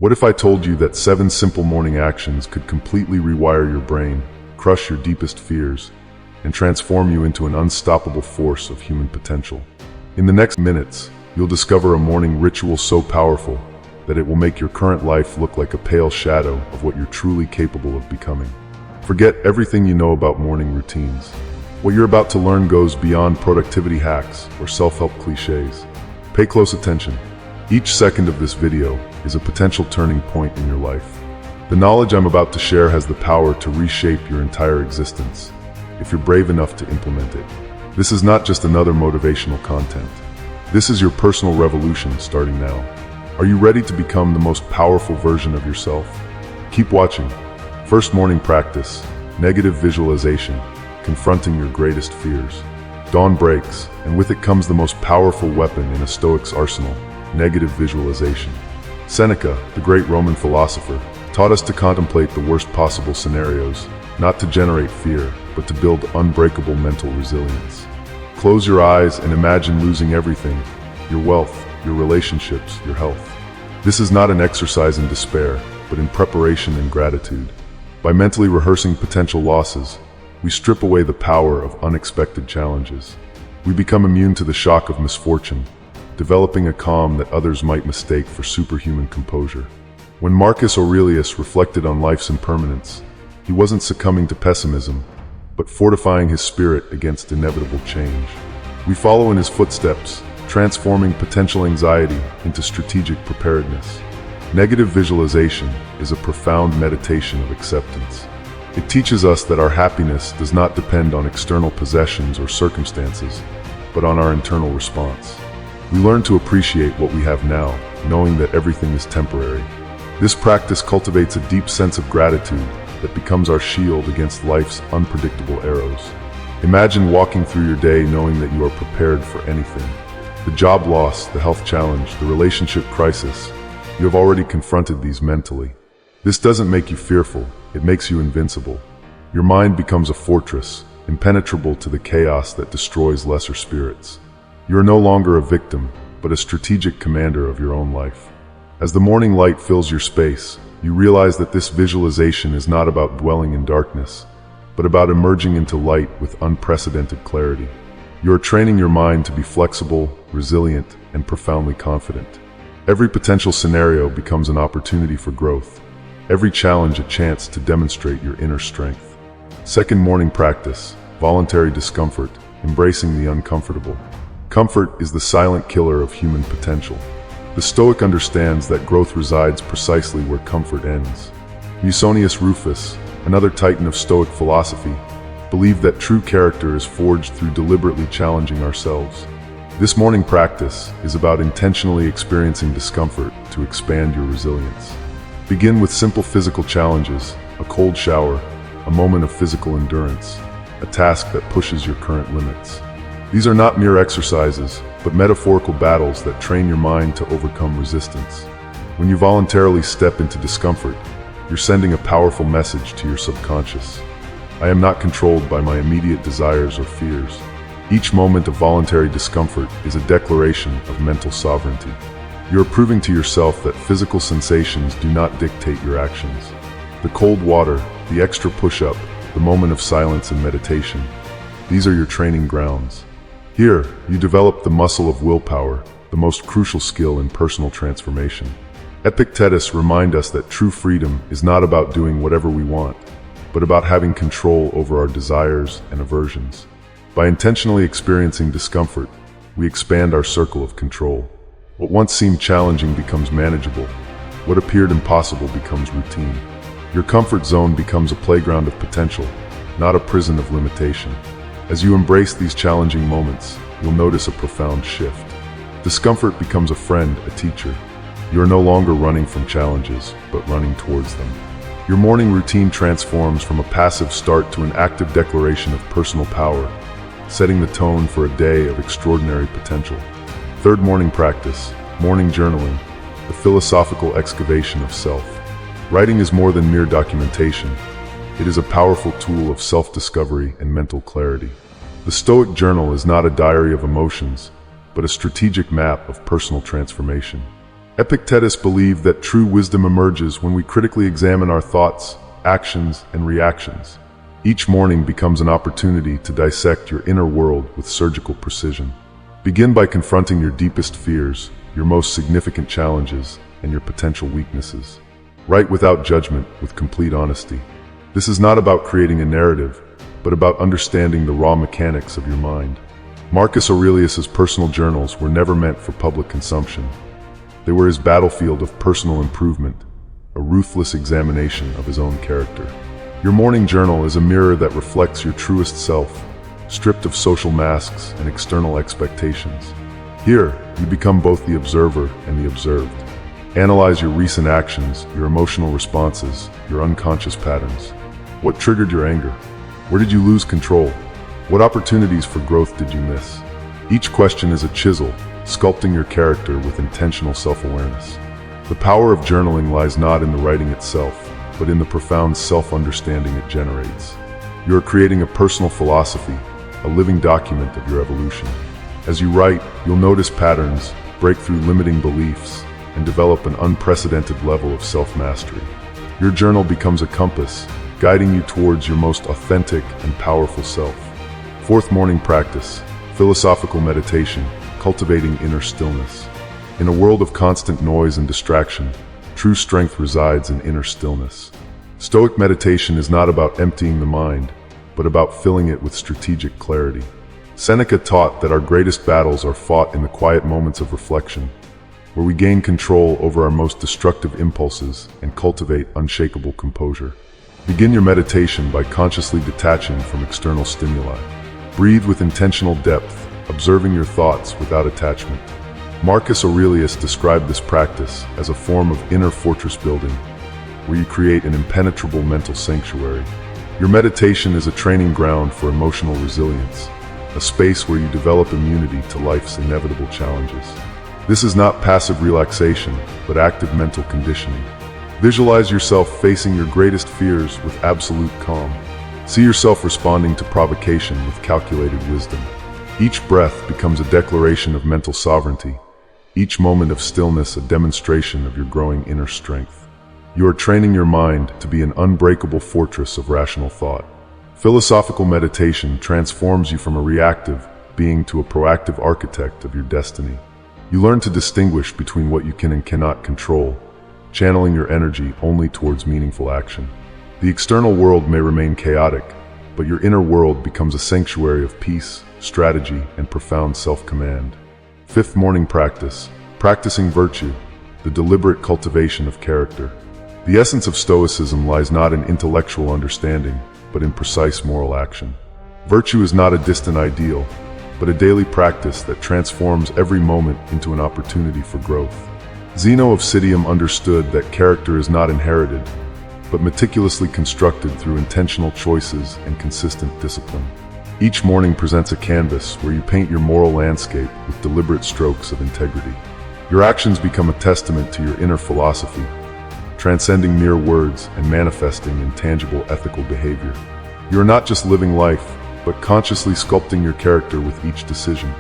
What if I told you that 7 simple morning actions could completely rewire your brain, crush your deepest fears, and transform you into an unstoppable force of human potential? In the next minutes, you'll discover a morning ritual so powerful that it will make your current life look like a pale shadow of what you're truly capable of becoming. Forget everything you know about morning routines. What you're about to learn goes beyond productivity hacks or self-help cliches. Pay close attention. Each second of this video is a potential turning point in your life. The knowledge I'm about to share has the power to reshape your entire existence, if you're brave enough to implement it. This is not just another motivational content. This is your personal revolution starting now. Are you ready to become the most powerful version of yourself? Keep watching. First morning practice, negative visualization, confronting your greatest fears. Dawn breaks, and with it comes the most powerful weapon in a Stoic's arsenal, negative visualization. Seneca, the great Roman philosopher, taught us to contemplate the worst possible scenarios, not to generate fear, but to build unbreakable mental resilience. Close your eyes and imagine losing everything: your wealth, your relationships, your health. This is not an exercise in despair, but in preparation and gratitude. By mentally rehearsing potential losses, we strip away the power of unexpected challenges. We become immune to the shock of misfortune, developing a calm that others might mistake for superhuman composure. When Marcus Aurelius reflected on life's impermanence, he wasn't succumbing to pessimism, but fortifying his spirit against inevitable change. We follow in his footsteps, transforming potential anxiety into strategic preparedness. Negative visualization is a profound meditation of acceptance. It teaches us that our happiness does not depend on external possessions or circumstances, but on our internal response. We learn to appreciate what we have now, knowing that everything is temporary. This practice cultivates a deep sense of gratitude that becomes our shield against life's unpredictable arrows. Imagine walking through your day knowing that you are prepared for anything. The job loss, the health challenge, the relationship crisis, you have already confronted these mentally. This doesn't make you fearful, it makes you invincible. Your mind becomes a fortress, impenetrable to the chaos that destroys lesser spirits. You are no longer a victim, but a strategic commander of your own life. As the morning light fills your space, you realize that this visualization is not about dwelling in darkness, but about emerging into light with unprecedented clarity. You are training your mind to be flexible, resilient, and profoundly confident. Every potential scenario becomes an opportunity for growth, every challenge a chance to demonstrate your inner strength. Second morning practice, voluntary discomfort, embracing the uncomfortable. Comfort is the silent killer of human potential. The Stoic understands that growth resides precisely where comfort ends. Musonius Rufus, another titan of Stoic philosophy, believed that true character is forged through deliberately challenging ourselves. This morning practice is about intentionally experiencing discomfort to expand your resilience. Begin with simple physical challenges, a cold shower, a moment of physical endurance, a task that pushes your current limits. These are not mere exercises, but metaphorical battles that train your mind to overcome resistance. When you voluntarily step into discomfort, you're sending a powerful message to your subconscious. I am not controlled by my immediate desires or fears. Each moment of voluntary discomfort is a declaration of mental sovereignty. You're proving to yourself that physical sensations do not dictate your actions. The cold water, the extra push-up, the moment of silence and meditation, these are your training grounds. Here, you develop the muscle of willpower, the most crucial skill in personal transformation. Epictetus reminds us that true freedom is not about doing whatever we want, but about having control over our desires and aversions. By intentionally experiencing discomfort, we expand our circle of control. What once seemed challenging becomes manageable. What appeared impossible becomes routine. Your comfort zone becomes a playground of potential, not a prison of limitation. As you embrace these challenging moments, you'll notice a profound shift. Discomfort becomes a friend, a teacher. You are no longer running from challenges, but running towards them. Your morning routine transforms from a passive start to an active declaration of personal power, setting the tone for a day of extraordinary potential. Third morning practice, morning journaling, the philosophical excavation of self. Writing is more than mere documentation. It is a powerful tool of self-discovery and mental clarity. The Stoic journal is not a diary of emotions, but a strategic map of personal transformation. Epictetus believed that true wisdom emerges when we critically examine our thoughts, actions, and reactions. Each morning becomes an opportunity to dissect your inner world with surgical precision. Begin by confronting your deepest fears, your most significant challenges, and your potential weaknesses. Write without judgment, with complete honesty. This is not about creating a narrative, but about understanding the raw mechanics of your mind. Marcus Aurelius's personal journals were never meant for public consumption. They were his battlefield of personal improvement, a ruthless examination of his own character. Your morning journal is a mirror that reflects your truest self, stripped of social masks and external expectations. Here, you become both the observer and the observed. Analyze your recent actions, your emotional responses, your unconscious patterns. What triggered your anger? Where did you lose control? What opportunities for growth did you miss? Each question is a chisel, sculpting your character with intentional self-awareness. The power of journaling lies not in the writing itself, but in the profound self-understanding it generates. You are creating a personal philosophy, a living document of your evolution. As you write, you'll notice patterns, break through limiting beliefs, and develop an unprecedented level of self-mastery. Your journal becomes a compass, guiding you towards your most authentic and powerful self. Fourth morning practice, philosophical meditation, cultivating inner stillness. In a world of constant noise and distraction, true strength resides in inner stillness. Stoic meditation is not about emptying the mind, but about filling it with strategic clarity. Seneca taught that our greatest battles are fought in the quiet moments of reflection, where we gain control over our most destructive impulses and cultivate unshakable composure. Begin your meditation by consciously detaching from external stimuli. Breathe with intentional depth, observing your thoughts without attachment. Marcus Aurelius described this practice as a form of inner fortress building, where you create an impenetrable mental sanctuary. Your meditation is a training ground for emotional resilience, a space where you develop immunity to life's inevitable challenges. This is not passive relaxation, but active mental conditioning. Visualize yourself facing your greatest fears with absolute calm. See yourself responding to provocation with calculated wisdom. Each breath becomes a declaration of mental sovereignty, each moment of stillness a demonstration of your growing inner strength. You are training your mind to be an unbreakable fortress of rational thought. Philosophical meditation transforms you from a reactive being to a proactive architect of your destiny. You learn to distinguish between what you can and cannot control, channeling your energy only towards meaningful action. The external world may remain chaotic, but your inner world becomes a sanctuary of peace, strategy, and profound self-command. Fifth morning practice, practicing virtue, the deliberate cultivation of character. The essence of Stoicism lies not in intellectual understanding, but in precise moral action. Virtue is not a distant ideal, but a daily practice that transforms every moment into an opportunity for growth. Zeno of Citium understood that character is not inherited, but meticulously constructed through intentional choices and consistent discipline. Each morning presents a canvas where you paint your moral landscape with deliberate strokes of integrity. Your actions become a testament to your inner philosophy, transcending mere words and manifesting in tangible ethical behavior. You are not just living life, but consciously sculpting your character with each decision.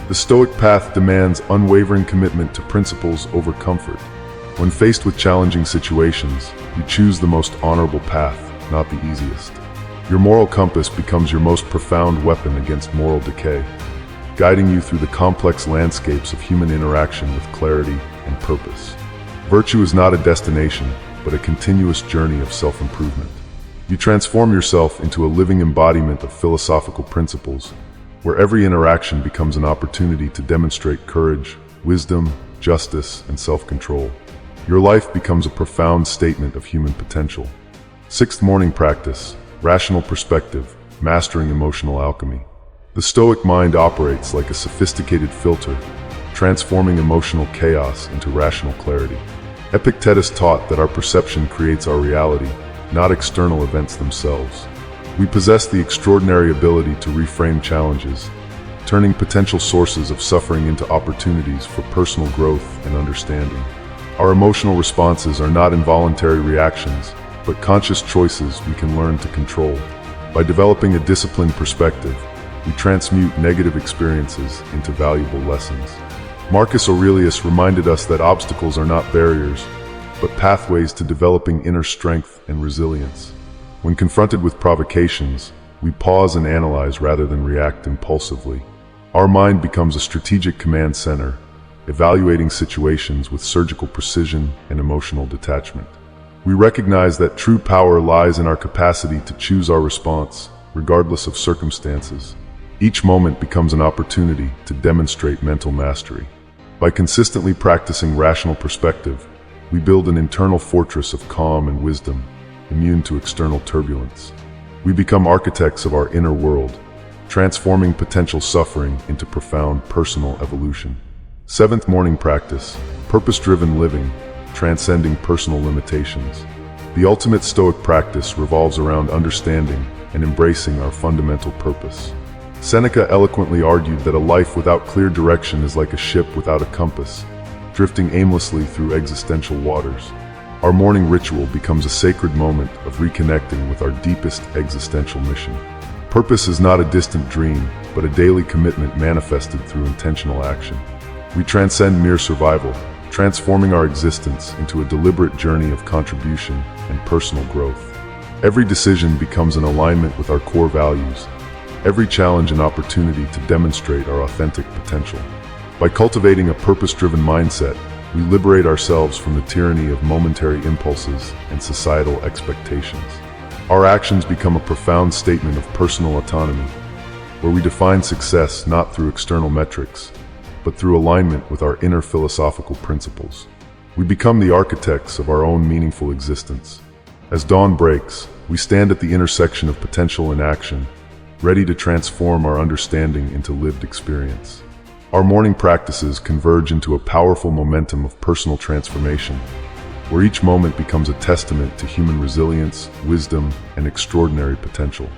The Stoic path demands unwavering commitment to principles over comfort. When faced with challenging situations, you choose the most honorable path, not the easiest. Your moral compass becomes your most profound weapon against moral decay, guiding you through the complex landscapes of human interaction with clarity and purpose. Virtue is not a destination, but a continuous journey of self-improvement. You transform yourself into a living embodiment of philosophical principles, where every interaction becomes an opportunity to demonstrate courage, wisdom, justice, and self-control. Your life becomes a profound statement of human potential. Sixth morning practice, rational perspective, mastering emotional alchemy. The Stoic mind operates like a sophisticated filter, transforming emotional chaos into rational clarity. Epictetus taught that our perception creates our reality, not external events themselves. We possess the extraordinary ability to reframe challenges, turning potential sources of suffering into opportunities for personal growth and understanding. Our emotional responses are not involuntary reactions, but conscious choices we can learn to control. By developing a disciplined perspective, we transmute negative experiences into valuable lessons. Marcus Aurelius reminded us that obstacles are not barriers, but pathways to developing inner strength and resilience. When confronted with provocations, we pause and analyze rather than react impulsively. Our mind becomes a strategic command center, evaluating situations with surgical precision and emotional detachment. We recognize that true power lies in our capacity to choose our response, regardless of circumstances. Each moment becomes an opportunity to demonstrate mental mastery. By consistently practicing rational perspective, we build an internal fortress of calm and wisdom, immune to external turbulence. We become architects of our inner world, transforming potential suffering into profound personal evolution. Seventh morning practice, purpose-driven living, transcending personal limitations. The ultimate Stoic practice revolves around understanding and embracing our fundamental purpose. Seneca eloquently argued that a life without clear direction is like a ship without a compass, drifting aimlessly through existential waters. Our morning ritual becomes a sacred moment of reconnecting with our deepest existential mission. Purpose is not a distant dream, but a daily commitment manifested through intentional action. We transcend mere survival, transforming our existence into a deliberate journey of contribution and personal growth. Every decision becomes an alignment with our core values, every challenge an opportunity to demonstrate our authentic potential. By cultivating a purpose-driven mindset, we liberate ourselves from the tyranny of momentary impulses and societal expectations. Our actions become a profound statement of personal autonomy, where we define success not through external metrics, but through alignment with our inner philosophical principles. We become the architects of our own meaningful existence. As dawn breaks, we stand at the intersection of potential and action, ready to transform our understanding into lived experience. Our morning practices converge into a powerful momentum of personal transformation, where each moment becomes a testament to human resilience, wisdom, and extraordinary potential.